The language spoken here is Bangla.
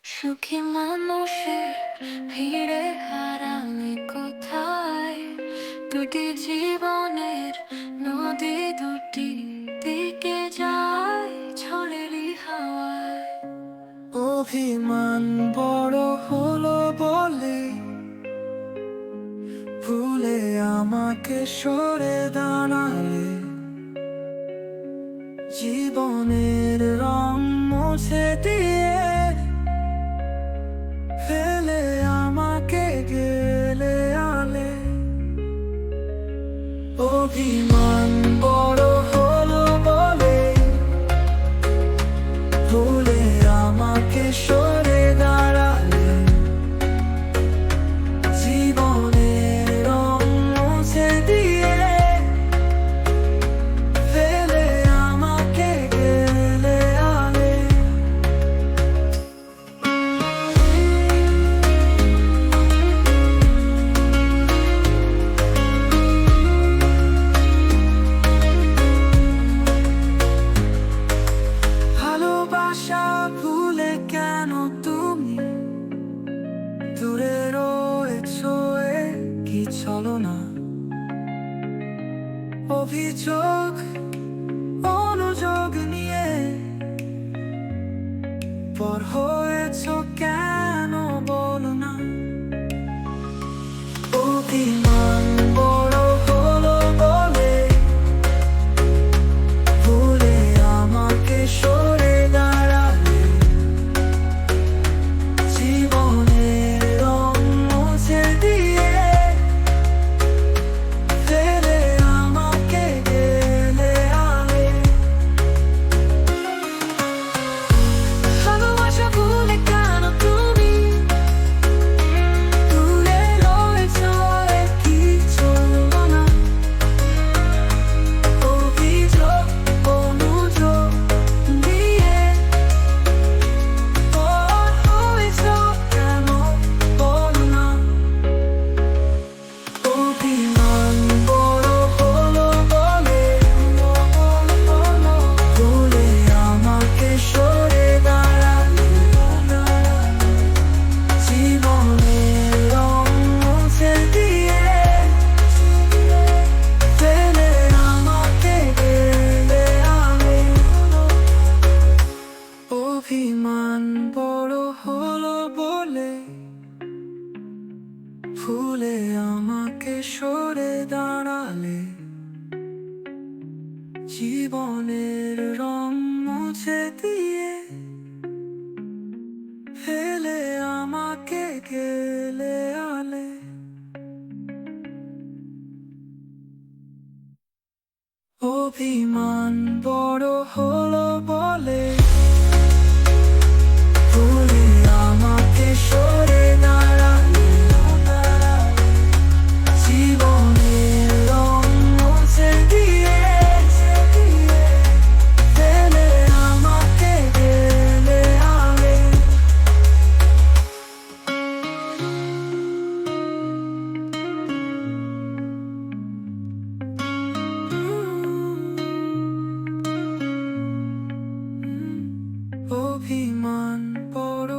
সুখী মানুষের ভিড়ে হারামি কোথায়? দুটি জীবনের নদী দুটি দিকে যায় ঝড়েরই হাওয়ায়। অভিমান বড় হলো বলে ভুলে আমাকে সরে দাঁড়ালে, জীবনের রং মুছে দিয়ে ফেলে আমাকে গেলে আলে। অভিমান বড় হলো বলে ভুলে আমাকে সরে দাঁড়ালে, জীবনের রং মুছে দিয়ে ফেলে আমাকে গেলে আলে। ভালোবাসা ভুলে কেন তুমি দূরে রয়েছো? কি চলো না অভিযোগ অনুযোগ নিয়ে পর হয়েছো কেন বলো না? অভিমান বড় হলো বলে ভুলে আমাকে সরে দাঁড়ালে, জীবনের রং মুছে দিয়ে ফেলে আমাকে গেলে আলে। ভালোবাসা ভুলে কেন তুমি দূরে রয়েছো? কি চলো না অভিযোগ অনুযোগ দিয়ে পর হয়েছো কেন বলো না? অভিমান বড় হলো বলে ভুলে আমাকে সরে দাঁড়ালে, জীবনের রং মুছে দিয়ে ফেলে আমাকে গেলে আলে। অভিমান বড় হলো বলে ভুলে আমাকে সরে দাঁড়ালে, জীবনের রং মুছে দিয়ে ফেলে আমাকে গেলে আলে। অভিমান বড় হলো বলে ভুলে আমাকে সরে দাঁড়ালে, জীবনের রং মুছে দিয়ে ফেলে আমাকে গেলে আলে। অভিমান বড়